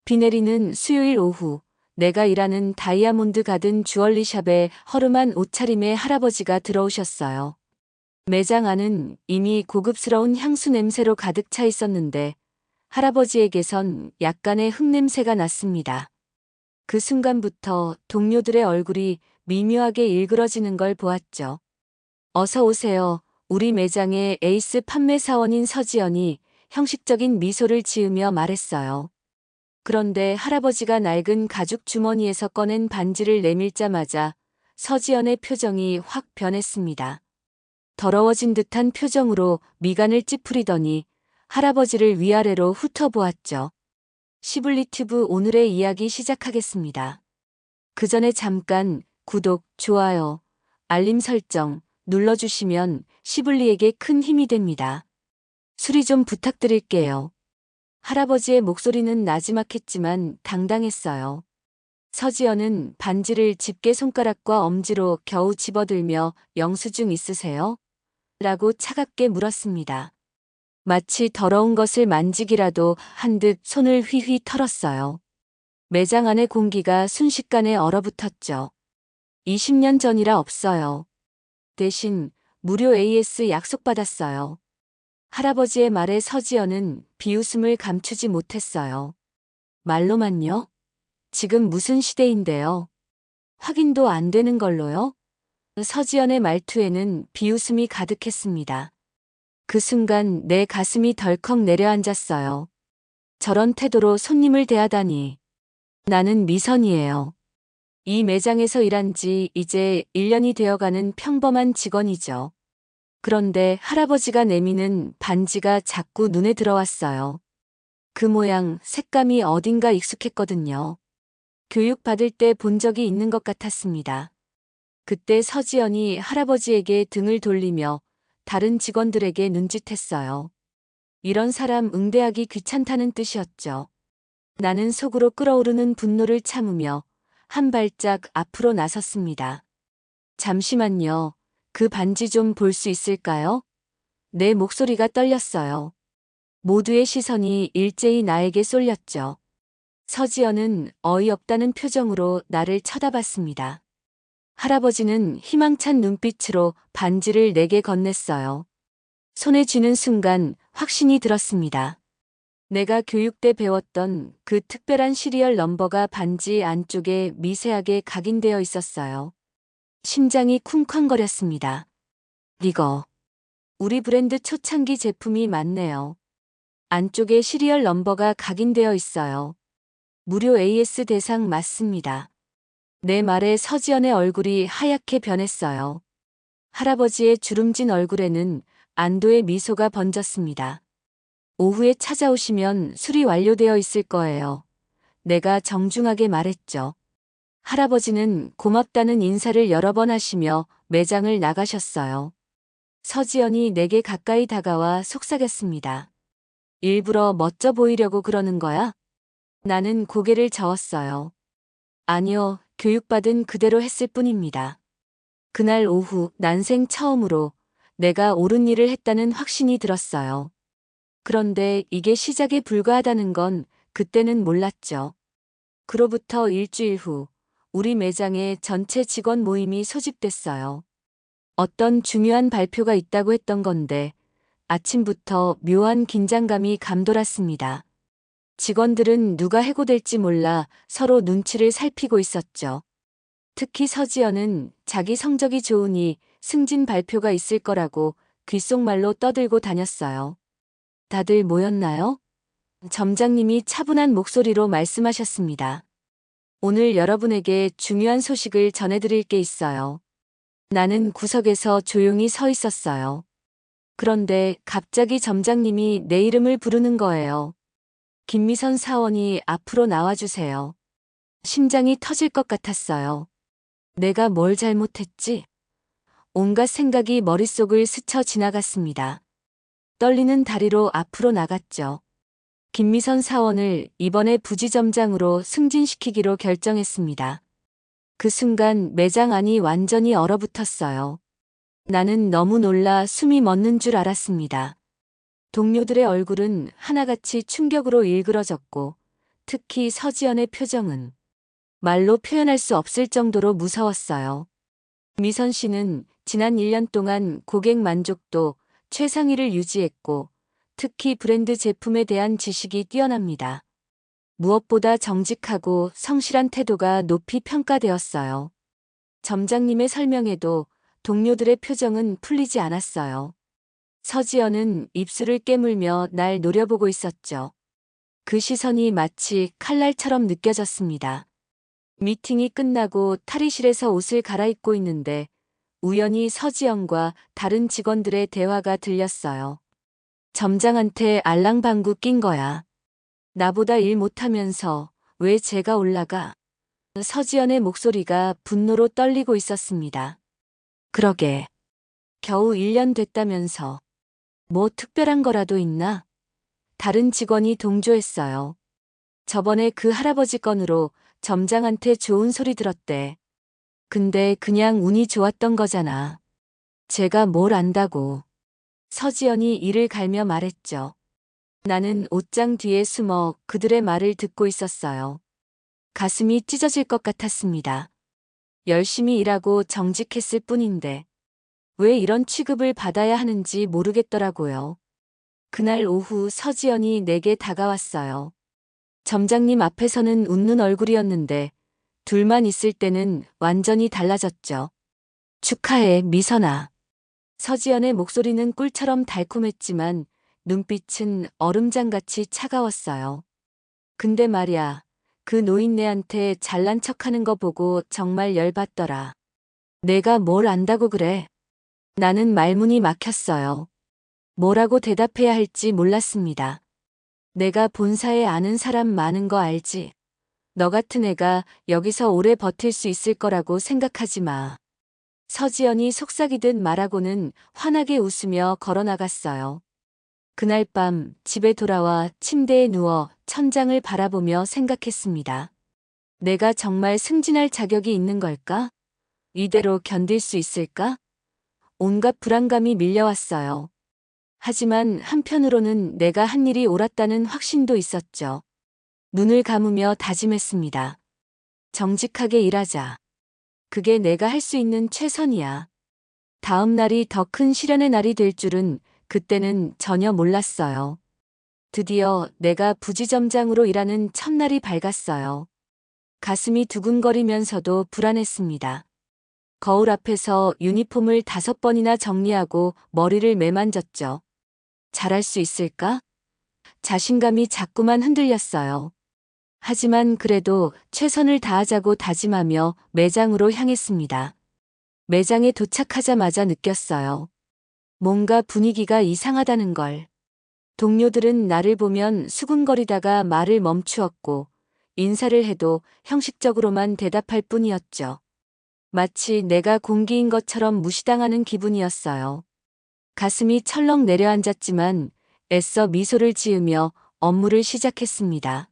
비 내리는 수요일 오후, 내가 일하는 다이아몬드 가든 주얼리샵에 허름한 옷차림의 할아버지가 들어오셨어요. 매장 안은 이미 고급스러운 향수 냄새로 가득 차 있었는데 할아버지에게선 약간의 흙냄새가 났습니다. 그 순간부터 동료들의 얼굴이 미묘하게 일그러지는 걸 보았죠. 어서 오세요. 우리 매장의 에이스 판매 사원인 서지연이 형식적인 미소를 지으며 말했어요. 그런데 할아버지가 낡은 가죽 주머니에서 꺼낸 반지를 내밀자마자 서지연의 표정이 확 변했습니다. 더러워진 듯한 표정으로 미간을 찌푸리더니 할아버지를 위아래로 훑어보았죠. 시블리튜브 오늘의 이야기 시작하겠습니다. 그 전에 잠깐 구독, 좋아요, 알림 설정 눌러주시면 시블리에게 큰 힘이 됩니다. 수리 좀 부탁드릴게요. 할아버지의 목소리는 나지막했지만 당당했어요. 서지연은 반지를 집게 손가락과 엄지로 겨우 집어들며 영수증 있으세요? 라고 차갑게 물었습니다. 마치 더러운 것을 만지기라도 한 듯 손을 휘휘 털었어요. 매장 안의 공기가 순식간에 얼어붙었죠. 20년 전이라 없어요. 대신 무료 AS 약속받았어요. 할아버지의 말에 서지연은 비웃음을 감추지 못했어요. 말로만요? 지금 무슨 시대인데요? 확인도 안 되는 걸로요? 서지연의 말투에는 비웃음이 가득했습니다. 그 순간 내 가슴이 덜컥 내려앉았어요. 저런 태도로 손님을 대하다니. 나는 미선이에요. 이 매장에서 일한 지 이제 1년이 되어가는 평범한 직원이죠. 그런데 할아버지가 내미는 반지가 자꾸 눈에 들어왔어요. 그 모양, 색감이 어딘가 익숙했거든요. 교육받을 때 본 적이 있는 것 같았습니다. 그때 서지연이 할아버지에게 등을 돌리며 다른 직원들에게 눈짓했어요. 이런 사람 응대하기 귀찮다는 뜻이었죠. 나는 속으로 끓어오르는 분노를 참으며 한 발짝 앞으로 나섰습니다. 잠시만요. 그 반지 좀 볼 수 있을까요? 내 목소리가 떨렸어요. 모두의 시선이 일제히 나에게 쏠렸죠. 서지연은 어이없다는 표정으로 나를 쳐다봤습니다. 할아버지는 희망찬 눈빛으로 반지를 내게 건넸어요. 손에 쥐는 순간 확신이 들었습니다. 내가 교육 때 배웠던 그 특별한 시리얼 넘버가 반지 안쪽에 미세하게 각인되어 있었어요. 심장이 쿵쾅거렸습니다. 이거, 우리 브랜드 초창기 제품이 맞네요. 안쪽에 시리얼 넘버가 각인되어 있어요. 무료 AS 대상 맞습니다. 내 말에 서지연의 얼굴이 하얗게 변했어요. 할아버지의 주름진 얼굴에는 안도의 미소가 번졌습니다. 오후에 찾아오시면 수리 완료되어 있을 거예요. 내가 정중하게 말했죠. 할아버지는 고맙다는 인사를 여러 번 하시며 매장을 나가셨어요. 서지연이 내게 가까이 다가와 속삭였습니다. 일부러 멋져 보이려고 그러는 거야? 나는 고개를 저었어요. 아니요, 교육받은 그대로 했을 뿐입니다. 그날 오후 난생 처음으로 내가 옳은 일을 했다는 확신이 들었어요. 그런데 이게 시작에 불과하다는 건 그때는 몰랐죠. 그로부터 일주일 후 우리 매장에 전체 직원 모임이 소집됐어요. 어떤 중요한 발표가 있다고 했던 건데 아침부터 묘한 긴장감이 감돌았습니다. 직원들은 누가 해고될지 몰라 서로 눈치를 살피고 있었죠. 특히 서지연은 자기 성적이 좋으니 승진 발표가 있을 거라고 귓속말로 떠들고 다녔어요. 다들 모였나요? 점장님이 차분한 목소리로 말씀하셨습니다. 오늘 여러분에게 중요한 소식을 전해드릴 게 있어요. 나는 구석에서 조용히 서 있었어요. 그런데 갑자기 점장님이 내 이름을 부르는 거예요. 김미선 사원이 앞으로 나와주세요. 심장이 터질 것 같았어요. 내가 뭘 잘못했지? 온갖 생각이 머릿속을 스쳐 지나갔습니다. 떨리는 다리로 앞으로 나갔죠. 김미선 사원을 이번에 부지점장으로 승진시키기로 결정했습니다. 그 순간 매장 안이 완전히 얼어붙었어요. 나는 너무 놀라 숨이 멎는 줄 알았습니다. 동료들의 얼굴은 하나같이 충격으로 일그러졌고 특히 서지연의 표정은 말로 표현할 수 없을 정도로 무서웠어요. 미선 씨는 지난 1년 동안 고객 만족도 최상위를 유지했고 특히 브랜드 제품에 대한 지식이 뛰어납니다. 무엇보다 정직하고 성실한 태도가 높이 평가되었어요. 점장님의 설명에도 동료들의 표정은 풀리지 않았어요. 서지연은 입술을 깨물며 날 노려보고 있었죠. 그 시선이 마치 칼날처럼 느껴졌습니다. 미팅이 끝나고 탈의실에서 옷을 갈아입고 있는데 우연히 서지연과 다른 직원들의 대화가 들렸어요. 점장한테 알랑방구 낀 거야. 나보다 일 못하면서 왜 제가 올라가? 서지연의 목소리가 분노로 떨리고 있었습니다. 그러게. 겨우 1년 됐다면서. 뭐 특별한 거라도 있나? 다른 직원이 동조했어요. 저번에 그 할아버지 건으로 점장한테 좋은 소리 들었대. 근데 그냥 운이 좋았던 거잖아. 제가 뭘 안다고. 서지연이 이를 갈며 말했죠. 나는 옷장 뒤에 숨어 그들의 말을 듣고 있었어요. 가슴이 찢어질 것 같았습니다. 열심히 일하고 정직했을 뿐인데 왜 이런 취급을 받아야 하는지 모르겠더라고요. 그날 오후 서지연이 내게 다가왔어요. 점장님 앞에서는 웃는 얼굴이었는데 둘만 있을 때는 완전히 달라졌죠. 축하해, 미선아. 서지연의 목소리는 꿀처럼 달콤했지만 눈빛은 얼음장같이 차가웠어요. 근데 말야, 그 노인네한테 잘난 척하는 거 보고 정말 열받더라. 내가 뭘 안다고 그래? 나는 말문이 막혔어요. 뭐라고 대답해야 할지 몰랐습니다. 내가 본사에 아는 사람 많은 거 알지? 너 같은 애가 여기서 오래 버틸 수 있을 거라고 생각하지 마. 서지연이 속삭이듯 말하고는 환하게 웃으며 걸어나갔어요. 그날 밤 집에 돌아와 침대에 누워 천장을 바라보며 생각했습니다. 내가 정말 승진할 자격이 있는 걸까? 이대로 견딜 수 있을까? 온갖 불안감이 밀려왔어요. 하지만 한편으로는 내가 한 일이 옳았다는 확신도 있었죠. 눈을 감으며 다짐했습니다. 정직하게 일하자. 그게 내가 할 수 있는 최선이야. 다음 날이 더 큰 시련의 날이 될 줄은 그때는 전혀 몰랐어요. 드디어 내가 부지점장으로 일하는 첫날이 밝았어요. 가슴이 두근거리면서도 불안했습니다. 거울 앞에서 유니폼을 5번이나 정리하고 머리를 매만졌죠. 잘할 수 있을까? 자신감이 자꾸만 흔들렸어요. 하지만 그래도 최선을 다하자고 다짐하며 매장으로 향했습니다. 매장에 도착하자마자 느꼈어요. 뭔가 분위기가 이상하다는 걸. 동료들은 나를 보면 수군거리다가 말을 멈추었고 인사를 해도 형식적으로만 대답할 뿐이었죠. 마치 내가 공기인 것처럼 무시당하는 기분이었어요. 가슴이 철렁 내려앉았지만 애써 미소를 지으며 업무를 시작했습니다.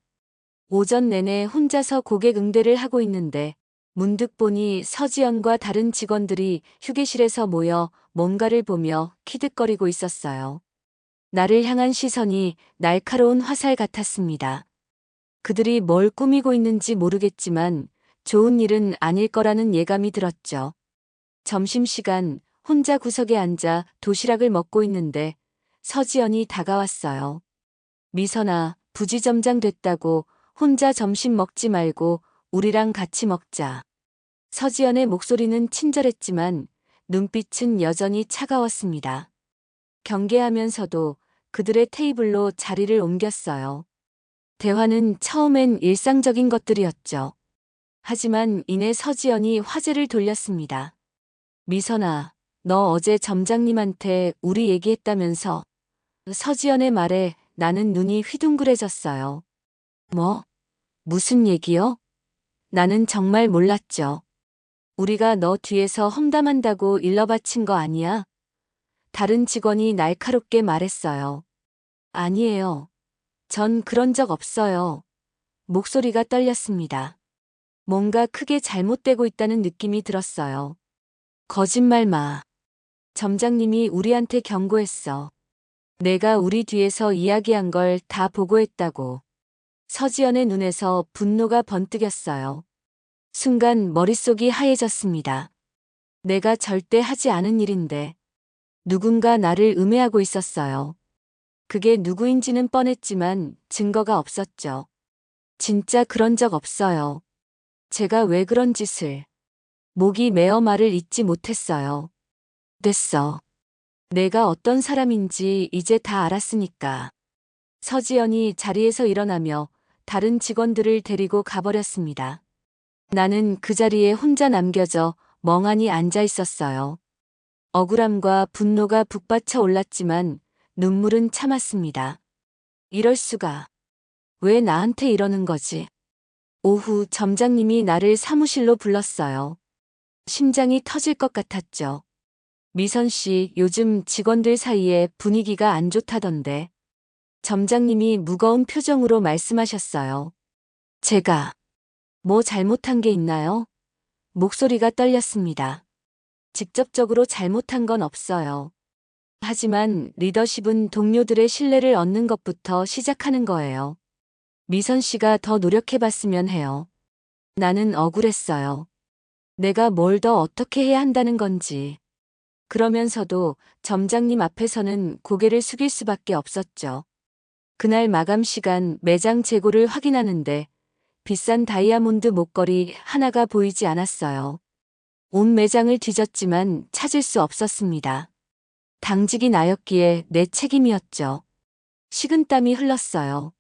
오전 내내 혼자서 고객 응대를 하고 있는데 문득 보니 서지연과 다른 직원들이 휴게실에서 모여 뭔가를 보며 키득거리고 있었어요. 나를 향한 시선이 날카로운 화살 같았습니다. 그들이 뭘 꾸미고 있는지 모르겠지만 좋은 일은 아닐 거라는 예감이 들었죠. 점심시간 혼자 구석에 앉아 도시락을 먹고 있는데 서지연이 다가왔어요. 미선아, 부지점장 됐다고 혼자 점심 먹지 말고 우리랑 같이 먹자. 서지연의 목소리는 친절했지만 눈빛은 여전히 차가웠습니다. 경계하면서도 그들의 테이블로 자리를 옮겼어요. 대화는 처음엔 일상적인 것들이었죠. 하지만 이내 서지연이 화제를 돌렸습니다. 미선아, 너 어제 점장님한테 우리 얘기했다면서? 서지연의 말에 나는 눈이 휘둥그레졌어요. 뭐? 무슨 얘기요? 나는 정말 몰랐죠. 우리가 너 뒤에서 험담한다고 일러바친 거 아니야? 다른 직원이 날카롭게 말했어요. 아니에요. 전 그런 적 없어요. 목소리가 떨렸습니다. 뭔가 크게 잘못되고 있다는 느낌이 들었어요. 거짓말 마. 점장님이 우리한테 경고했어. 내가 우리 뒤에서 이야기한 걸 다 보고했다고. 서지연의 눈에서 분노가 번뜩였어요. 순간 머릿속이 하얘졌습니다. 내가 절대 하지 않은 일인데 누군가 나를 음해하고 있었어요. 그게 누구인지는 뻔했지만 증거가 없었죠. 진짜 그런 적 없어요. 제가 왜 그런 짓을. 목이 메어 말을 잇지 못했어요. 됐어. 내가 어떤 사람인지 이제 다 알았으니까. 서지연이 자리에서 일어나며 다른 직원들을 데리고 가버렸습니다. 나는 그 자리에 혼자 남겨져 멍하니 앉아 있었어요. 억울함과 분노가 북받쳐 올랐지만 눈물은 참았습니다. 이럴 수가. 왜 나한테 이러는 거지? 오후 점장님이 나를 사무실로 불렀어요. 심장이 터질 것 같았죠. 미선 씨, 요즘 직원들 사이에 분위기가 안 좋다던데. 점장님이 무거운 표정으로 말씀하셨어요. 제가 뭐 잘못한 게 있나요? 목소리가 떨렸습니다. 직접적으로 잘못한 건 없어요. 하지만 리더십은 동료들의 신뢰를 얻는 것부터 시작하는 거예요. 미선 씨가 더 노력해봤으면 해요. 나는 억울했어요. 내가 뭘 더 어떻게 해야 한다는 건지. 그러면서도 점장님 앞에서는 고개를 숙일 수밖에 없었죠. 그날 마감 시간 매장 재고를 확인하는데 비싼 다이아몬드 목걸이 하나가 보이지 않았어요. 온 매장을 뒤졌지만 찾을 수 없었습니다. 당직이 나였기에 내 책임이었죠. 식은땀이 흘렀어요.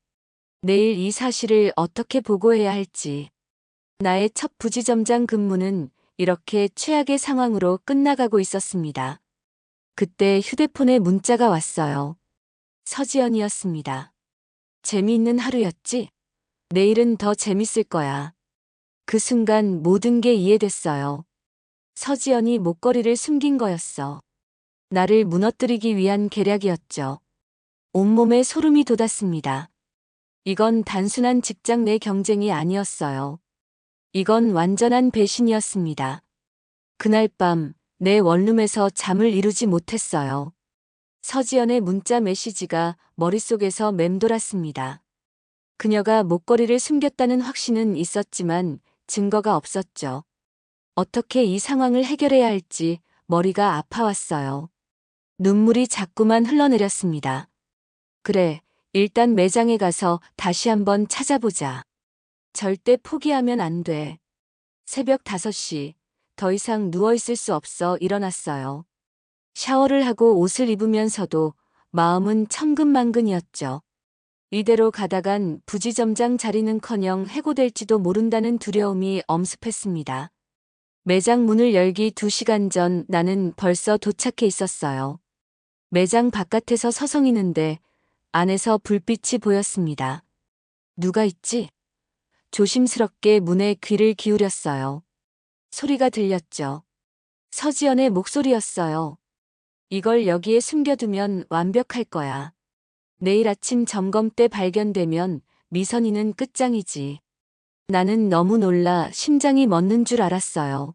내일 이 사실을 어떻게 보고해야 할지. 나의 첫 부지점장 근무는 이렇게 최악의 상황으로 끝나가고 있었습니다. 그때 휴대폰에 문자가 왔어요. 서지연이었습니다. 재미있는 하루였지? 내일은 더 재밌을 거야. 그 순간 모든 게 이해됐어요. 서지연이 목걸이를 숨긴 거였어. 나를 무너뜨리기 위한 계략이었죠. 온몸에 소름이 돋았습니다. 이건 단순한 직장 내 경쟁이 아니었어요. 이건 완전한 배신이었습니다. 그날 밤 내 원룸에서 잠을 이루지 못했어요. 서지연의 문자 메시지가 머릿속에서 맴돌았습니다. 그녀가 목걸이를 숨겼다는 확신은 있었지만 증거가 없었죠. 어떻게 이 상황을 해결해야 할지 머리가 아파왔어요. 눈물이 자꾸만 흘러내렸습니다. 그래, 일단 매장에 가서 다시 한번 찾아보자. 절대 포기하면 안 돼. 새벽 5시, 더 이상 누워있을 수 없어 일어났어요. 샤워를 하고 옷을 입으면서도 마음은 천근만근이었죠. 이대로 가다간 부지점장 자리는커녕 해고될지도 모른다는 두려움이 엄습했습니다. 매장 문을 열기 2시간 전 나는 벌써 도착해 있었어요. 매장 바깥에서 서성이는데 안에서 불빛이 보였습니다. 누가 있지? 조심스럽게 문에 귀를 기울였어요. 소리가 들렸죠. 서지연의 목소리였어요. 이걸 여기에 숨겨두면 완벽할 거야. 내일 아침 점검 때 발견되면 미선이는 끝장이지. 나는 너무 놀라 심장이 멎는 줄 알았어요.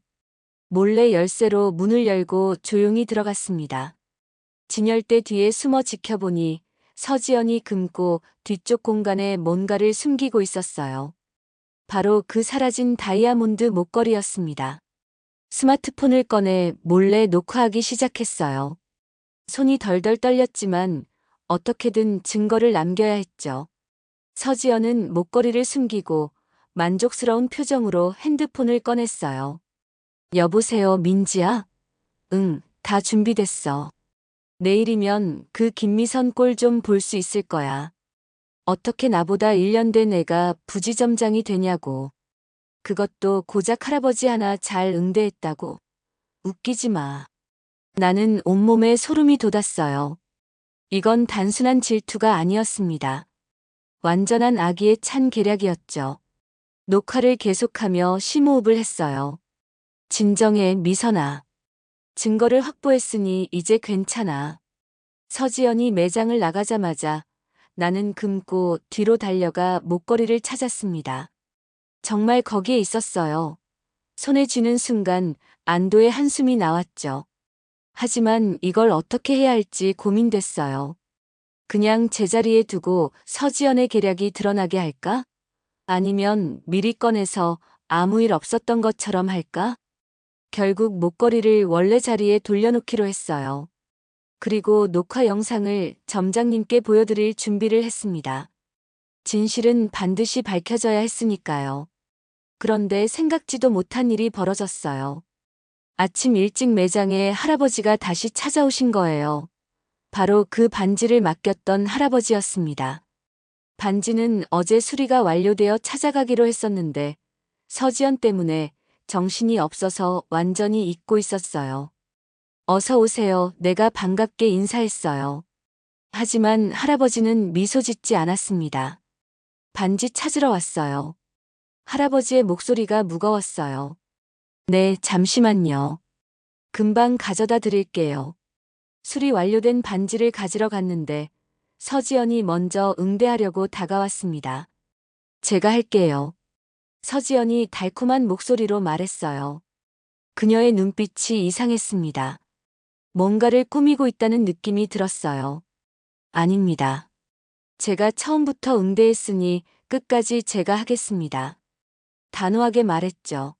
몰래 열쇠로 문을 열고 조용히 들어갔습니다. 진열대 뒤에 숨어 지켜보니 서지연이 금고 뒤쪽 공간에 뭔가를 숨기고 있었어요. 바로 그 사라진 다이아몬드 목걸이였습니다. 스마트폰을 꺼내 몰래 녹화하기 시작했어요. 손이 덜덜 떨렸지만 어떻게든 증거를 남겨야 했죠. 서지연은 목걸이를 숨기고 만족스러운 표정으로 핸드폰을 꺼냈어요. 여보세요, 민지야? 응, 다 준비됐어. 내일이면 그 김미선 꼴 좀 볼 수 있을 거야. 어떻게 나보다 1년 된 애가 부지점장이 되냐고. 그것도 고작 할아버지 하나 잘 응대했다고. 웃기지 마. 나는 온몸에 소름이 돋았어요. 이건 단순한 질투가 아니었습니다. 완전한 악의에 찬 계략이었죠. 녹화를 계속하며 심호흡을 했어요. 진정해, 미선아. 증거를 확보했으니 이제 괜찮아. 서지연이 매장을 나가자마자 나는 금고 뒤로 달려가 목걸이를 찾았습니다. 정말 거기에 있었어요. 손에 쥐는 순간 안도의 한숨이 나왔죠. 하지만 이걸 어떻게 해야 할지 고민됐어요. 그냥 제자리에 두고 서지연의 계략이 드러나게 할까? 아니면 미리 꺼내서 아무 일 없었던 것처럼 할까? 결국 목걸이를 원래 자리에 돌려놓기로 했어요. 그리고 녹화 영상을 점장님께 보여드릴 준비를 했습니다. 진실은 반드시 밝혀져야 했으니까요. 그런데 생각지도 못한 일이 벌어졌어요. 아침 일찍 매장에 할아버지가 다시 찾아오신 거예요. 바로 그 반지를 맡겼던 할아버지였습니다. 반지는 어제 수리가 완료되어 찾아가기로 했었는데 서지연 때문에 정신이 없어서 완전히 잊고 있었어요. 어서 오세요. 내가 반갑게 인사했어요. 하지만 할아버지는 미소 짓지 않았습니다. 반지 찾으러 왔어요. 할아버지의 목소리가 무거웠어요. 네, 잠시만요. 금방 가져다 드릴게요. 수리 완료된 반지를 가지러 갔는데 서지연이 먼저 응대하려고 다가왔습니다. 제가 할게요. 서지연이 달콤한 목소리로 말했어요. 그녀의 눈빛이 이상했습니다. 뭔가를 꾸미고 있다는 느낌이 들었어요. 아닙니다. 제가 처음부터 응대했으니 끝까지 제가 하겠습니다. 단호하게 말했죠.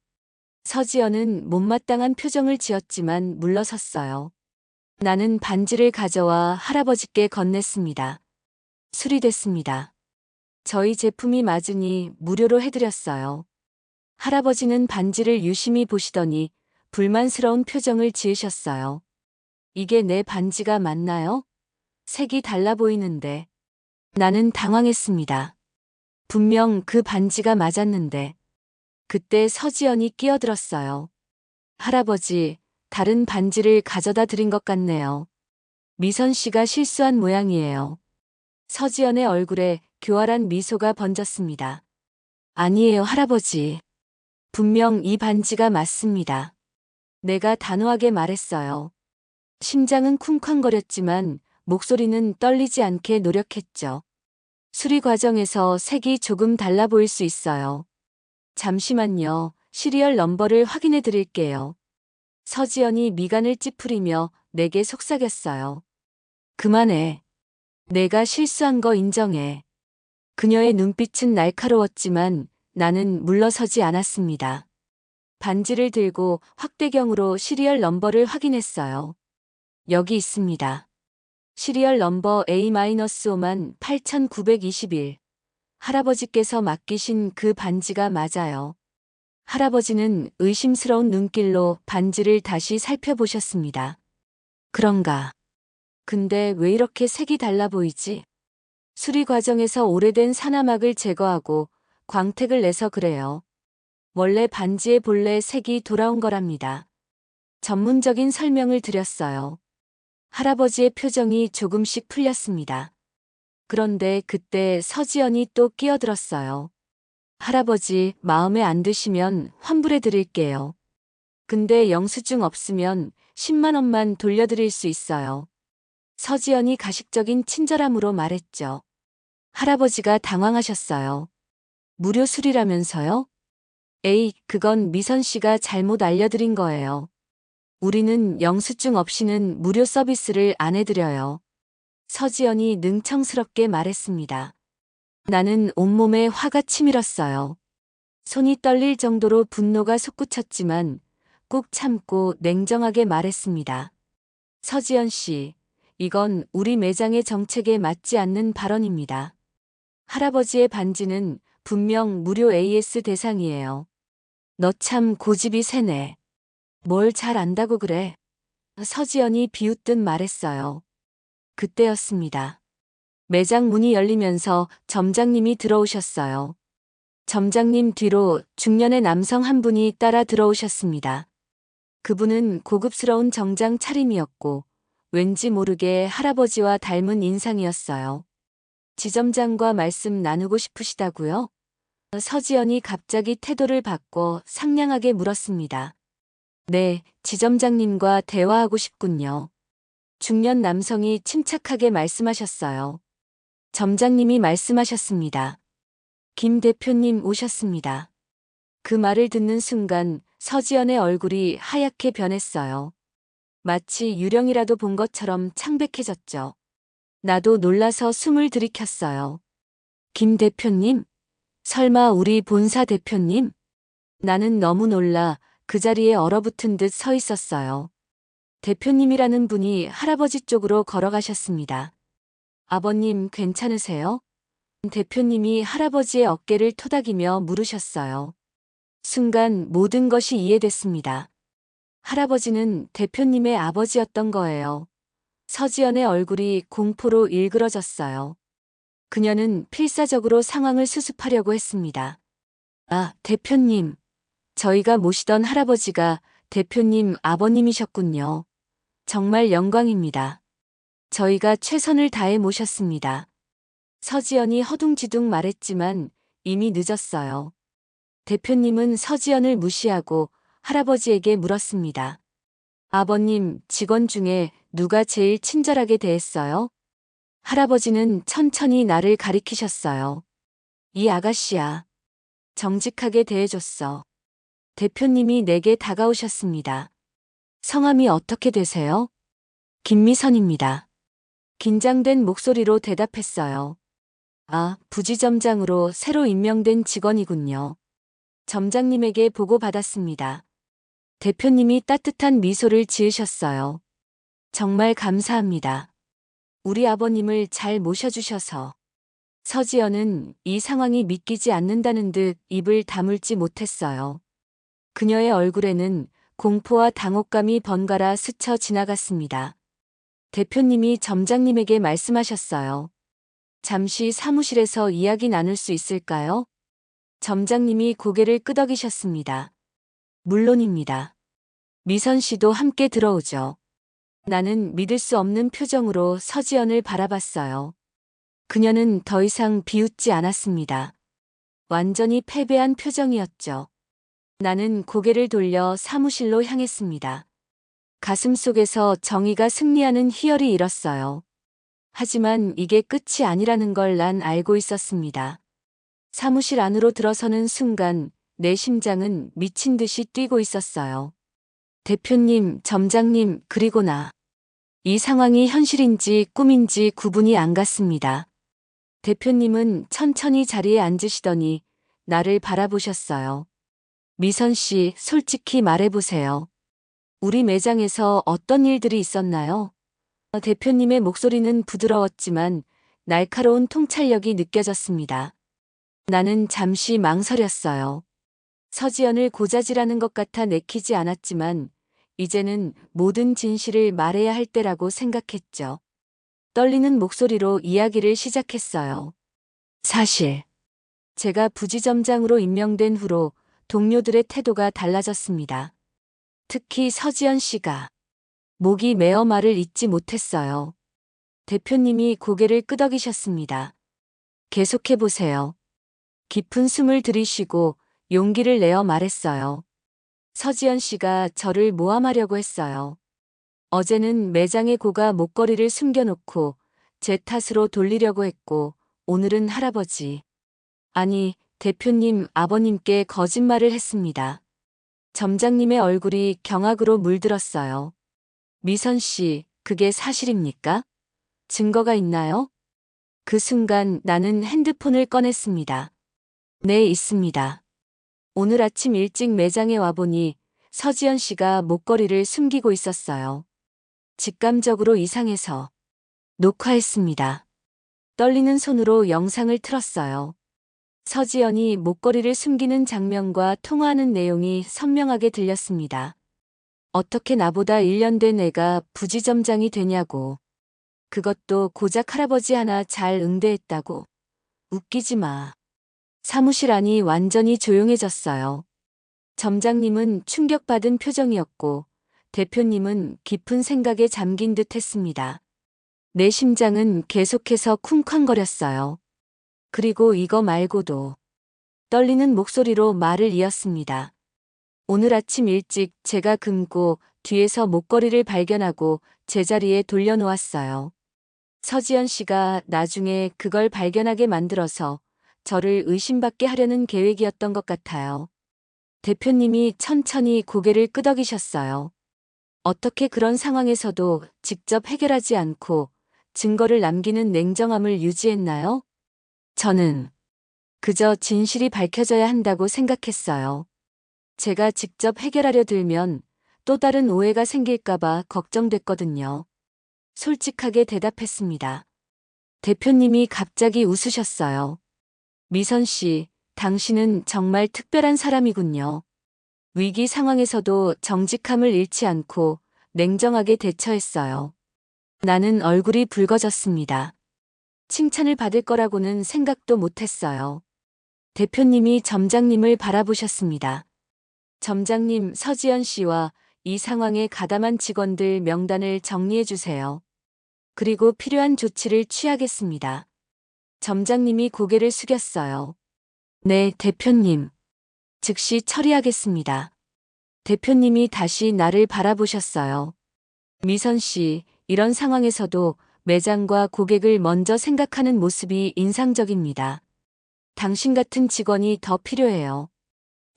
서지연은 못마땅한 표정을 지었지만 물러섰어요. 나는 반지를 가져와 할아버지께 건넸습니다. 수리됐습니다. 저희 제품이 맞으니 무료로 해드렸어요. 할아버지는 반지를 유심히 보시더니 불만스러운 표정을 지으셨어요. 이게 내 반지가 맞나요? 색이 달라 보이는데. 나는 당황했습니다. 분명 그 반지가 맞았는데. 그때 서지연이 끼어들었어요. 할아버지, 다른 반지를 가져다 드린 것 같네요. 미선 씨가 실수한 모양이에요. 서지연의 얼굴에 교활한 미소가 번졌습니다. 아니에요, 할아버지. 분명 이 반지가 맞습니다. 내가 단호하게 말했어요. 심장은 쿵쾅거렸지만 목소리는 떨리지 않게 노력했죠. 수리 과정에서 색이 조금 달라 보일 수 있어요. 잠시만요. 시리얼 넘버를 확인해 드릴게요. 서지연이 미간을 찌푸리며 내게 속삭였어요. 그만해. 내가 실수한 거 인정해. 그녀의 눈빛은 날카로웠지만 나는 물러서지 않았습니다. 반지를 들고 확대경으로 시리얼 넘버를 확인했어요. 여기 있습니다. 시리얼 넘버 A-5만 8921. 할아버지께서 맡기신 그 반지가 맞아요. 할아버지는 의심스러운 눈길로 반지를 다시 살펴보셨습니다. 그런가? 근데 왜 이렇게 색이 달라 보이지? 수리 과정에서 오래된 산화막을 제거하고 광택을 내서 그래요. 원래 반지의 본래 색이 돌아온 거랍니다. 전문적인 설명을 드렸어요. 할아버지의 표정이 조금씩 풀렸습니다. 그런데 그때 서지연이 또 끼어들었어요. 할아버지, 마음에 안 드시면 환불해 드릴게요. 근데 영수증 없으면 10만 원만 돌려드릴 수 있어요. 서지연이 가식적인 친절함으로 말했죠. 할아버지가 당황하셨어요. 무료 수리라면서요? 에이, 그건 미선 씨가 잘못 알려드린 거예요. 우리는 영수증 없이는 무료 서비스를 안 해드려요. 서지연이 능청스럽게 말했습니다. 나는 온몸에 화가 치밀었어요. 손이 떨릴 정도로 분노가 솟구쳤지만 꾹 참고 냉정하게 말했습니다. 서지연 씨, 이건 우리 매장의 정책에 맞지 않는 발언입니다. 할아버지의 반지는 분명 무료 AS 대상이에요. 너 참 고집이 세네. 뭘 잘 안다고 그래. 서지연이 비웃듯 말했어요. 그때였습니다. 매장 문이 열리면서 점장님이 들어오셨어요. 점장님 뒤로 중년의 남성 한 분이 따라 들어오셨습니다. 그분은 고급스러운 정장 차림이었고 왠지 모르게 할아버지와 닮은 인상이었어요. 지점장과 말씀 나누고 싶으시다고요? 서지연이 갑자기 태도를 바꿔 상냥하게 물었습니다. 네, 지점장님과 대화하고 싶군요. 중년 남성이 침착하게 말씀하셨어요. 점장님이 말씀하셨습니다. 김 대표님 오셨습니다. 그 말을 듣는 순간 서지연의 얼굴이 하얗게 변했어요. 마치 유령이라도 본 것처럼 창백해졌죠. 나도 놀라서 숨을 들이켰어요. 김 대표님? 설마 우리 본사 대표님? 나는 너무 놀라 그 자리에 얼어붙은 듯 서 있었어요. 대표님이라는 분이 할아버지 쪽으로 걸어가셨습니다. 아버님 괜찮으세요? 대표님이 할아버지의 어깨를 토닥이며 물으셨어요. 순간 모든 것이 이해됐습니다. 할아버지는 대표님의 아버지였던 거예요. 서지연의 얼굴이 공포로 일그러졌어요. 그녀는 필사적으로 상황을 수습하려고 했습니다. 아, 대표님. 저희가 모시던 할아버지가 대표님 아버님이셨군요. 정말 영광입니다. 저희가 최선을 다해 모셨습니다. 서지연이 허둥지둥 말했지만 이미 늦었어요. 대표님은 서지연을 무시하고 할아버지에게 물었습니다. 아버님, 직원 중에 누가 제일 친절하게 대했어요? 할아버지는 천천히 나를 가리키셨어요. 이 아가씨야. 정직하게 대해줬어. 대표님이 내게 다가오셨습니다. 성함이 어떻게 되세요? 김미선입니다. 긴장된 목소리로 대답했어요. 아, 부지점장으로 새로 임명된 직원이군요. 점장님에게 보고받았습니다. 대표님이 따뜻한 미소를 지으셨어요. 정말 감사합니다. 우리 아버님을 잘 모셔주셔서. 서지연은 이 상황이 믿기지 않는다는 듯 입을 다물지 못했어요. 그녀의 얼굴에는 공포와 당혹감이 번갈아 스쳐 지나갔습니다. 대표님이 점장님에게 말씀하셨어요. 잠시 사무실에서 이야기 나눌 수 있을까요? 점장님이 고개를 끄덕이셨습니다. 물론입니다. 미선 씨도 함께 들어오죠. 나는 믿을 수 없는 표정으로 서지연을 바라봤어요. 그녀는 더 이상 비웃지 않았습니다. 완전히 패배한 표정이었죠. 나는 고개를 돌려 사무실로 향했습니다. 가슴속에서 정의가 승리하는 희열이 일었어요. 하지만 이게 끝이 아니라는 걸 난 알고 있었습니다. 사무실 안으로 들어서는 순간 내 심장은 미친 듯이 뛰고 있었어요. 대표님, 점장님, 그리고 나. 이 상황이 현실인지 꿈인지 구분이 안 갔습니다. 대표님은 천천히 자리에 앉으시더니 나를 바라보셨어요. 미선 씨, 솔직히 말해보세요. 우리 매장에서 어떤 일들이 있었나요? 대표님의 목소리는 부드러웠지만 날카로운 통찰력이 느껴졌습니다. 나는 잠시 망설였어요. 서지연을 고자질하는 것 같아 내키지 않았지만 이제는 모든 진실을 말해야 할 때라고 생각했죠. 떨리는 목소리로 이야기를 시작했어요. 사실, 제가 부지점장으로 임명된 후로 동료들의 태도가 달라졌습니다. 특히 서지연 씨가 목이 메어 말을 잇지 못했어요. 대표님이 고개를 끄덕이셨습니다. 계속해보세요. 깊은 숨을 들이쉬고 용기를 내어 말했어요. 서지연 씨가 저를 모함하려고 했어요. 어제는 매장에 고가 목걸이를 숨겨놓고 제 탓으로 돌리려고 했고 오늘은 할아버지, 아니 대표님 아버님께 거짓말을 했습니다. 점장님의 얼굴이 경악으로 물들었어요. 미선 씨, 그게 사실입니까? 증거가 있나요? 그 순간 나는 핸드폰을 꺼냈습니다. 네, 있습니다. 오늘 아침 일찍 매장에 와보니 서지연 씨가 목걸이를 숨기고 있었어요. 직감적으로 이상해서 녹화했습니다. 떨리는 손으로 영상을 틀었어요. 서지연이 목걸이를 숨기는 장면과 통화하는 내용이 선명하게 들렸습니다. 어떻게 나보다 1년 된 애가 부지점장이 되냐고. 그것도 고작 할아버지 하나 잘 응대했다고. 웃기지 마. 사무실 안이 완전히 조용해졌어요. 점장님은 충격받은 표정이었고 대표님은 깊은 생각에 잠긴 듯 했습니다. 내 심장은 계속해서 쿵쾅거렸어요. 그리고 이거 말고도 떨리는 목소리로 말을 이었습니다. 오늘 아침 일찍 제가 금고 뒤에서 목걸이를 발견하고 제자리에 돌려놓았어요. 서지연 씨가 나중에 그걸 발견하게 만들어서 저를 의심받게 하려는 계획이었던 것 같아요. 대표님이 천천히 고개를 끄덕이셨어요. 어떻게 그런 상황에서도 직접 해결하지 않고 증거를 남기는 냉정함을 유지했나요? 저는 그저 진실이 밝혀져야 한다고 생각했어요. 제가 직접 해결하려 들면 또 다른 오해가 생길까봐 걱정됐거든요. 솔직하게 대답했습니다. 대표님이 갑자기 웃으셨어요. 미선 씨, 당신은 정말 특별한 사람이군요. 위기 상황에서도 정직함을 잃지 않고 냉정하게 대처했어요. 나는 얼굴이 붉어졌습니다. 칭찬을 받을 거라고는 생각도 못했어요. 대표님이 점장님을 바라보셨습니다. 점장님, 서지연 씨와 이 상황에 가담한 직원들 명단을 정리해 주세요. 그리고 필요한 조치를 취하겠습니다. 점장님이 고개를 숙였어요. 네, 대표님. 즉시 처리하겠습니다. 대표님이 다시 나를 바라보셨어요. 미선 씨, 이런 상황에서도 매장과 고객을 먼저 생각하는 모습이 인상적입니다. 당신 같은 직원이 더 필요해요.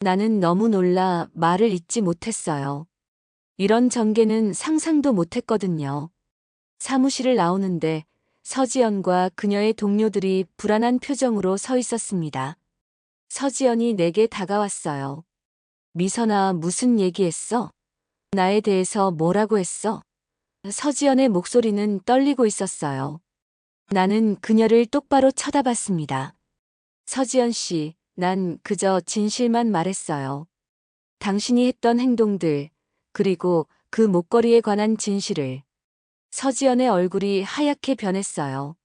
나는 너무 놀라 말을 잇지 못했어요. 이런 전개는 상상도 못했거든요. 사무실을 나오는데 서지연과 그녀의 동료들이 불안한 표정으로 서 있었습니다. 서지연이 내게 다가왔어요. 미선아, 무슨 얘기했어? 나에 대해서 뭐라고 했어? 서지연의 목소리는 떨리고 있었어요. 나는 그녀를 똑바로 쳐다봤습니다. 서지연 씨, 난 그저 진실만 말했어요. 당신이 했던 행동들, 그리고 그 목걸이에 관한 진실을. 서지연의 얼굴이 하얗게 변했어요.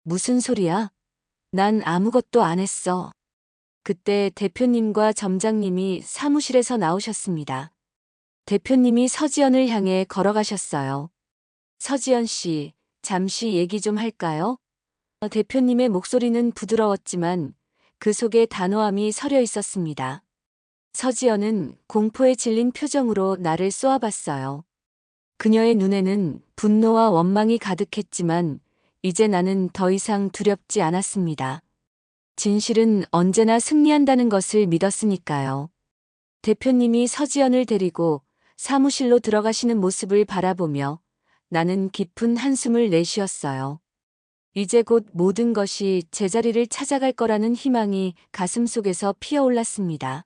무슨 소리야? 난 아무것도 안 했어. 그때 대표님과 점장님이 사무실에서 나오셨습니다. 대표님이 서지연을 향해 걸어가셨어요. 서지연 씨, 잠시 얘기 좀 할까요? 대표님의 목소리는 부드러웠지만 그 속에 단호함이 서려 있었습니다. 서지연은 공포에 질린 표정으로 나를 쏘아봤어요. 그녀의 눈에는 분노와 원망이 가득했지만 이제 나는 더 이상 두렵지 않았습니다. 진실은 언제나 승리한다는 것을 믿었으니까요. 대표님이 서지연을 데리고 사무실로 들어가시는 모습을 바라보며 나는 깊은 한숨을 내쉬었어요. 이제 곧 모든 것이 제자리를 찾아갈 거라는 희망이 가슴속에서 피어올랐습니다.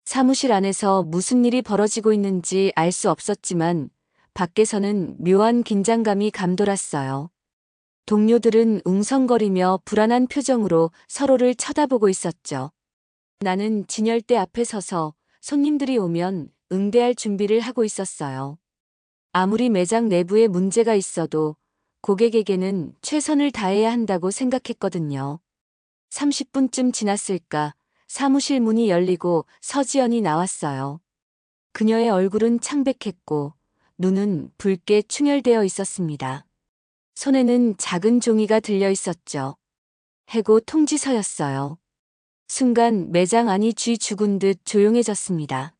사무실 안에서 무슨 일이 벌어지고 있는지 알 수 없었지만 밖에서는 묘한 긴장감이 감돌았어요. 동료들은 웅성거리며 불안한 표정으로 서로를 쳐다보고 있었죠. 나는 진열대 앞에 서서 손님들이 오면 응대할 준비를 하고 있었어요. 아무리 매장 내부에 문제가 있어도 고객에게는 최선을 다해야 한다고 생각했거든요. 30분쯤 지났을까 사무실 문이 열리고 서지연이 나왔어요. 그녀의 얼굴은 창백했고 눈은 붉게 충혈되어 있었습니다. 손에는 작은 종이가 들려 있었죠. 해고 통지서였어요. 순간 매장 안이 쥐 죽은 듯 조용해졌습니다.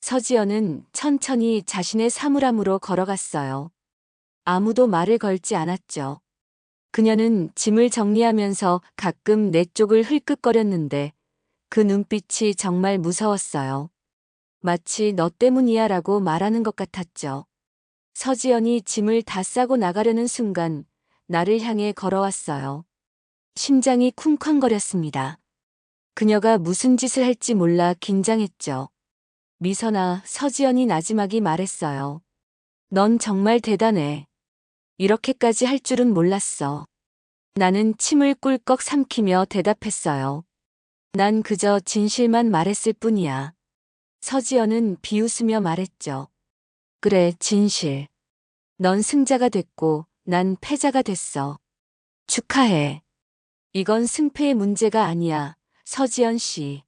서지연은 천천히 자신의 사물함으로 걸어갔어요. 아무도 말을 걸지 않았죠. 그녀는 짐을 정리하면서 가끔 내 쪽을 흘끗거렸는데 그 눈빛이 정말 무서웠어요. 마치 너 때문이야 라고 말하는 것 같았죠. 서지연이 짐을 다 싸고 나가려는 순간 나를 향해 걸어왔어요. 심장이 쿵쾅거렸습니다. 그녀가 무슨 짓을 할지 몰라 긴장했죠. 미선아, 서지연이 나지막이 말했어요. 넌 정말 대단해. 이렇게까지 할 줄은 몰랐어. 나는 침을 꿀꺽 삼키며 대답했어요. 난 그저 진실만 말했을 뿐이야. 서지연은 비웃으며 말했죠. 그래, 진실. 넌 승자가 됐고 난 패자가 됐어. 축하해. 이건 승패의 문제가 아니야, 서지연 씨.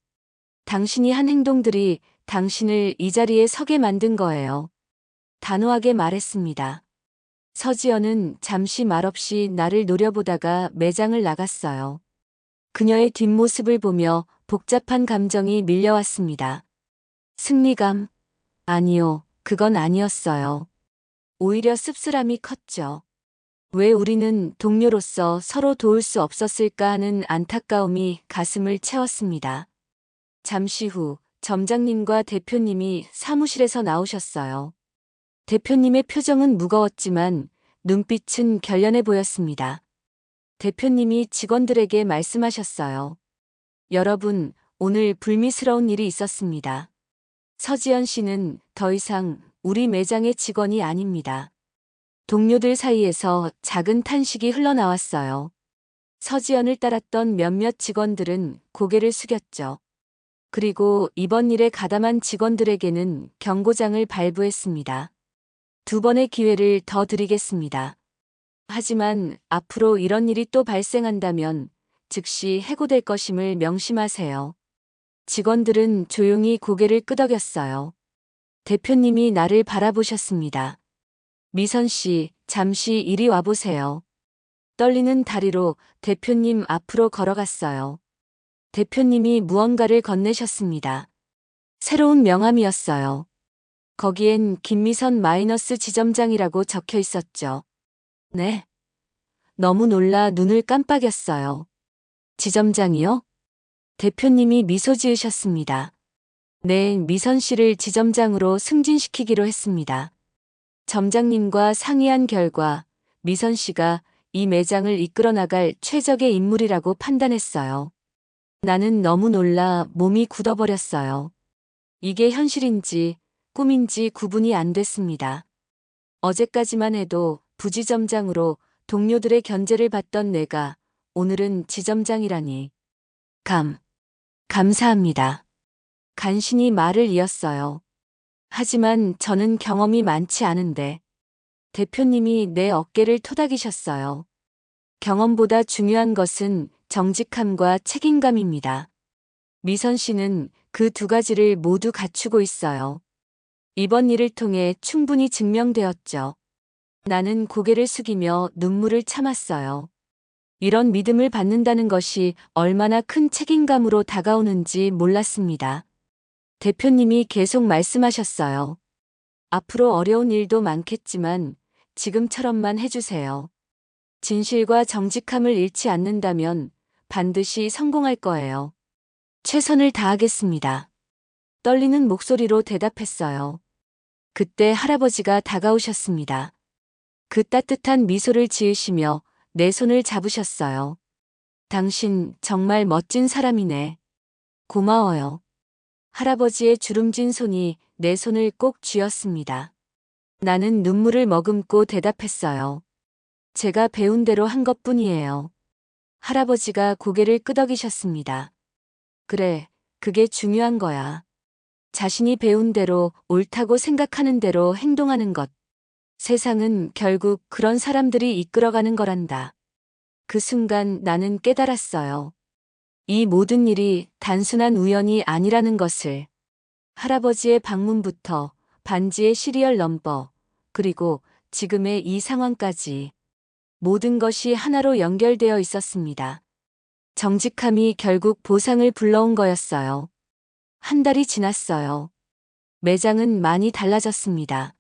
당신이 한 행동들이 당신을 이 자리에 서게 만든 거예요. 단호하게 말했습니다. 서지연은 잠시 말없이 나를 노려보다가 매장을 나갔어요. 그녀의 뒷모습을 보며 복잡한 감정이 밀려왔습니다. 승리감? 아니요, 그건 아니었어요. 오히려 씁쓸함이 컸죠. 왜 우리는 동료로서 서로 도울 수 없었을까 하는 안타까움이 가슴을 채웠습니다. 잠시 후 점장님과 대표님이 사무실에서 나오셨어요. 대표님의 표정은 무거웠지만 눈빛은 결연해 보였습니다. 대표님이 직원들에게 말씀하셨어요. 여러분, 오늘 불미스러운 일이 있었습니다. 서지연 씨는 더 이상 우리 매장의 직원이 아닙니다. 동료들 사이에서 작은 탄식이 흘러나왔어요. 서지연을 따랐던 몇몇 직원들은 고개를 숙였죠. 그리고 이번 일에 가담한 직원들에게는 경고장을 발부했습니다. 두 번의 기회를 더 드리겠습니다. 하지만 앞으로 이런 일이 또 발생한다면 즉시 해고될 것임을 명심하세요. 직원들은 조용히 고개를 끄덕였어요. 대표님이 나를 바라보셨습니다. 미선 씨, 잠시 이리 와보세요. 떨리는 다리로 대표님 앞으로 걸어갔어요. 대표님이 무언가를 건네셨습니다. 새로운 명함이었어요. 거기엔 김미선 마이너스 지점장이라고 적혀 있었죠. 네. 너무 놀라 눈을 깜빡였어요. 지점장이요? 대표님이 미소 지으셨습니다. 네, 미선 씨를 지점장으로 승진시키기로 했습니다. 점장님과 상의한 결과 미선 씨가 이 매장을 이끌어 나갈 최적의 인물이라고 판단했어요. 나는 너무 놀라 몸이 굳어버렸어요. 이게 현실인지 꿈인지 구분이 안 됐습니다. 어제까지만 해도 부지점장으로 동료들의 견제를 받던 내가 오늘은 지점장이라니. 감사합니다. 간신히 말을 이었어요. 하지만 저는 경험이 많지 않은데. 대표님이 내 어깨를 토닥이셨어요. 경험보다 중요한 것은 정직함과 책임감입니다. 미선 씨는 그 두 가지를 모두 갖추고 있어요. 이번 일을 통해 충분히 증명되었죠. 나는 고개를 숙이며 눈물을 참았어요. 이런 믿음을 받는다는 것이 얼마나 큰 책임감으로 다가오는지 몰랐습니다. 대표님이 계속 말씀하셨어요. 앞으로 어려운 일도 많겠지만 지금처럼만 해주세요. 진실과 정직함을 잃지 않는다면 반드시 성공할 거예요. 최선을 다하겠습니다. 떨리는 목소리로 대답했어요. 그때 할아버지가 다가오셨습니다. 그 따뜻한 미소를 지으시며 내 손을 잡으셨어요. 당신 정말 멋진 사람이네. 고마워요. 할아버지의 주름진 손이 내 손을 꼭 쥐었습니다. 나는 눈물을 머금고 대답했어요. 제가 배운 대로 한 것뿐이에요. 할아버지가 고개를 끄덕이셨습니다. 그래, 그게 중요한 거야. 자신이 배운 대로 옳다고 생각하는 대로 행동하는 것. 세상은 결국 그런 사람들이 이끌어가는 거란다. 그 순간 나는 깨달았어요. 이 모든 일이 단순한 우연이 아니라는 것을. 할아버지의 방문부터 반지의 시리얼 넘버, 그리고 지금의 이 상황까지 모든 것이 하나로 연결되어 있었습니다. 정직함이 결국 보상을 불러온 거였어요. 한 달이 지났어요. 매장은 많이 달라졌습니다.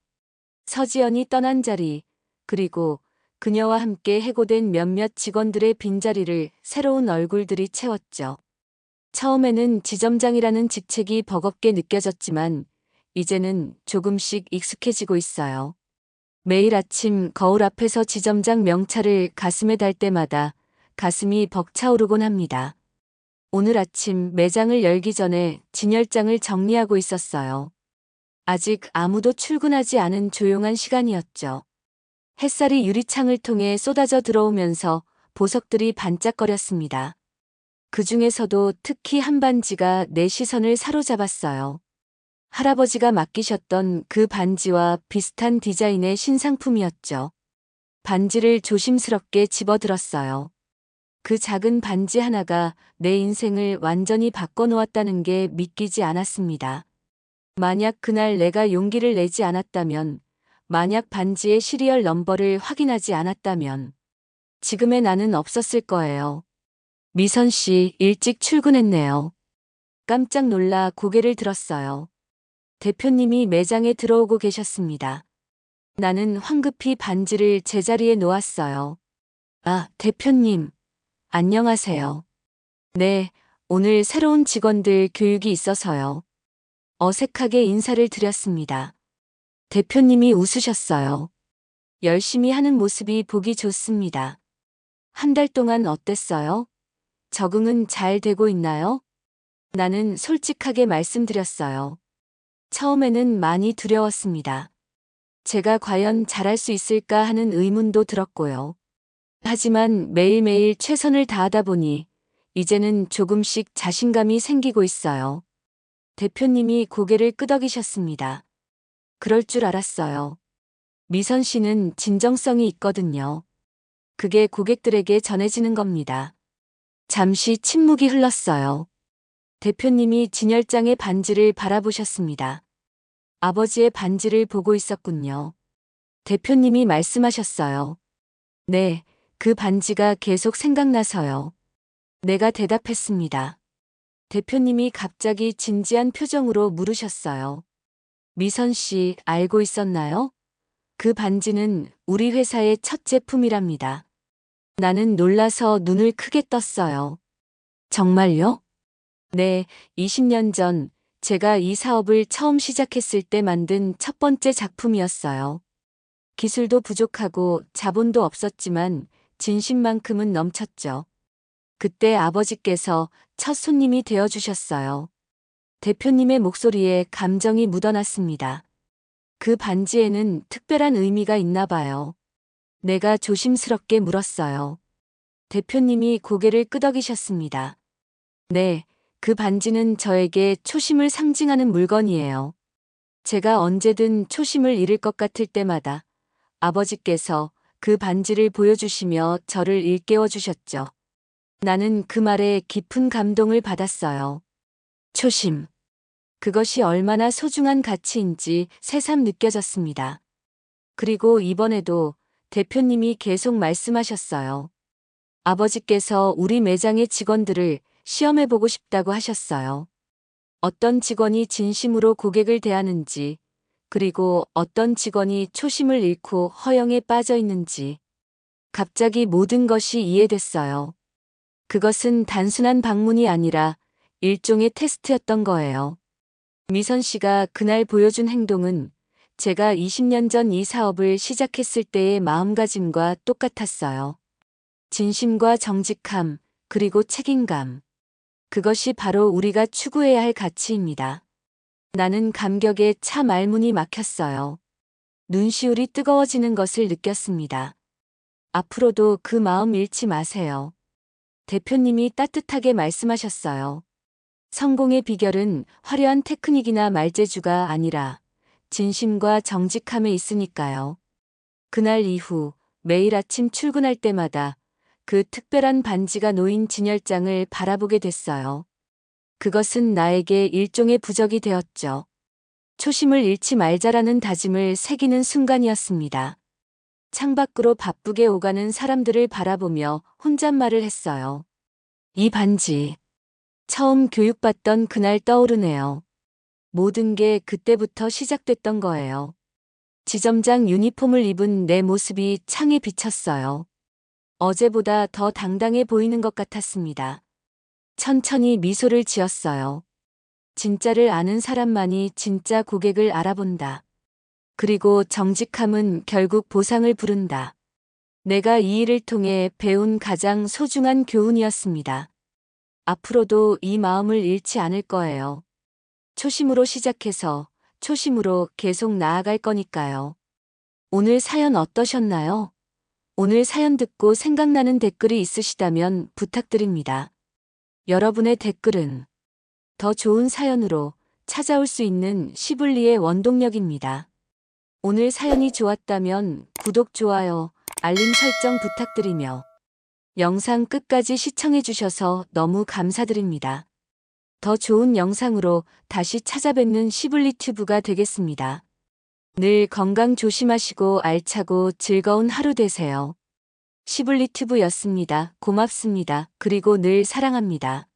서지연이 떠난 자리, 그리고 그녀와 함께 해고된 몇몇 직원들의 빈자리를 새로운 얼굴들이 채웠죠. 처음에는 지점장이라는 직책이 버겁게 느껴졌지만 이제는 조금씩 익숙해지고 있어요. 매일 아침 거울 앞에서 지점장 명찰을 가슴에 달 때마다 가슴이 벅차오르곤 합니다. 오늘 아침 매장을 열기 전에 진열장을 정리하고 있었어요. 아직 아무도 출근하지 않은 조용한 시간이었죠. 햇살이 유리창을 통해 쏟아져 들어오면서 보석들이 반짝거렸습니다. 그 중에서도 특히 한 반지가 내 시선을 사로잡았어요. 할아버지가 맡기셨던 그 반지와 비슷한 디자인의 신상품이었죠. 반지를 조심스럽게 집어들었어요. 그 작은 반지 하나가 내 인생을 완전히 바꿔놓았다는 게 믿기지 않았습니다. 만약 그날 내가 용기를 내지 않았다면, 만약 반지의 시리얼 넘버를 확인하지 않았다면, 지금의 나는 없었을 거예요. 미선 씨, 일찍 출근했네요. 깜짝 놀라 고개를 들었어요. 대표님이 매장에 들어오고 계셨습니다. 나는 황급히 반지를 제자리에 놓았어요. 아, 대표님. 안녕하세요. 네, 오늘 새로운 직원들 교육이 있어서요. 어색하게 인사를 드렸습니다. 대표님이 웃으셨어요. 열심히 하는 모습이 보기 좋습니다. 한 달 동안 어땠어요? 적응은 잘 되고 있나요? 나는 솔직하게 말씀드렸어요. 처음에는 많이 두려웠습니다. 제가 과연 잘할 수 있을까 하는 의문도 들었고요. 하지만 매일매일 최선을 다하다 보니 이제는 조금씩 자신감이 생기고 있어요. 대표님이 고개를 끄덕이셨습니다. 그럴 줄 알았어요. 미선 씨는 진정성이 있거든요. 그게 고객들에게 전해지는 겁니다. 잠시 침묵이 흘렀어요. 대표님이 진열장의 반지를 바라보셨습니다. 아버지의 반지를 보고 있었군요. 대표님이 말씀하셨어요. 네, 그 반지가 계속 생각나서요. 내가 대답했습니다. 대표님이 갑자기 진지한 표정으로 물으셨어요. 미선 씨, 알고 있었나요? 그 반지는 우리 회사의 첫 제품이랍니다. 나는 놀라서 눈을 크게 떴어요. 정말요? 네, 20년 전 제가 이 사업을 처음 시작했을 때 만든 첫 번째 작품이었어요. 기술도 부족하고 자본도 없었지만 진심만큼은 넘쳤죠. 그때 아버지께서 첫 손님이 되어주셨어요. 대표님의 목소리에 감정이 묻어났습니다. 그 반지에는 특별한 의미가 있나 봐요. 내가 조심스럽게 물었어요. 대표님이 고개를 끄덕이셨습니다. 네, 그 반지는 저에게 초심을 상징하는 물건이에요. 제가 언제든 초심을 잃을 것 같을 때마다 아버지께서 그 반지를 보여주시며 저를 일깨워 주셨죠. 나는 그 말에 깊은 감동을 받았어요. 초심. 그것이 얼마나 소중한 가치인지 새삼 느껴졌습니다. 그리고 이번에도 대표님이 계속 말씀하셨어요. 아버지께서 우리 매장의 직원들을 시험해보고 싶다고 하셨어요. 어떤 직원이 진심으로 고객을 대하는지, 그리고 어떤 직원이 초심을 잃고 허영에 빠져 있는지. 갑자기 모든 것이 이해됐어요. 그것은 단순한 방문이 아니라 일종의 테스트였던 거예요. 미선 씨가 그날 보여준 행동은 제가 20년 전 이 사업을 시작했을 때의 마음가짐과 똑같았어요. 진심과 정직함, 그리고 책임감. 그것이 바로 우리가 추구해야 할 가치입니다. 나는 감격에 차 말문이 막혔어요. 눈시울이 뜨거워지는 것을 느꼈습니다. 앞으로도 그 마음 잃지 마세요. 대표님이 따뜻하게 말씀하셨어요. 성공의 비결은 화려한 테크닉이나 말재주가 아니라 진심과 정직함에 있으니까요. 그날 이후 매일 아침 출근할 때마다 그 특별한 반지가 놓인 진열장을 바라보게 됐어요. 그것은 나에게 일종의 부적이 되었죠. 초심을 잃지 말자라는 다짐을 새기는 순간이었습니다. 창밖으로 바쁘게 오가는 사람들을 바라보며 혼잣말을 했어요. 이 반지. 처음 교육받던 그날 떠오르네요. 모든 게 그때부터 시작됐던 거예요. 지점장 유니폼을 입은 내 모습이 창에 비쳤어요. 어제보다 더 당당해 보이는 것 같았습니다. 천천히 미소를 지었어요. 진짜를 아는 사람만이 진짜 고객을 알아본다. 그리고 정직함은 결국 보상을 부른다. 내가 이 일을 통해 배운 가장 소중한 교훈이었습니다. 앞으로도 이 마음을 잃지 않을 거예요. 초심으로 시작해서 초심으로 계속 나아갈 거니까요. 오늘 사연 어떠셨나요? 오늘 사연 듣고 생각나는 댓글이 있으시다면 부탁드립니다. 여러분의 댓글은 더 좋은 사연으로 찾아올 수 있는 시블리의 원동력입니다. 오늘 사연이 좋았다면 구독, 좋아요, 알림 설정 부탁드리며 영상 끝까지 시청해주셔서 너무 감사드립니다. 더 좋은 영상으로 다시 찾아뵙는 시블리튜브가 되겠습니다. 늘 건강 조심하시고 알차고 즐거운 하루 되세요. 시블리튜브였습니다. 고맙습니다. 그리고 늘 사랑합니다.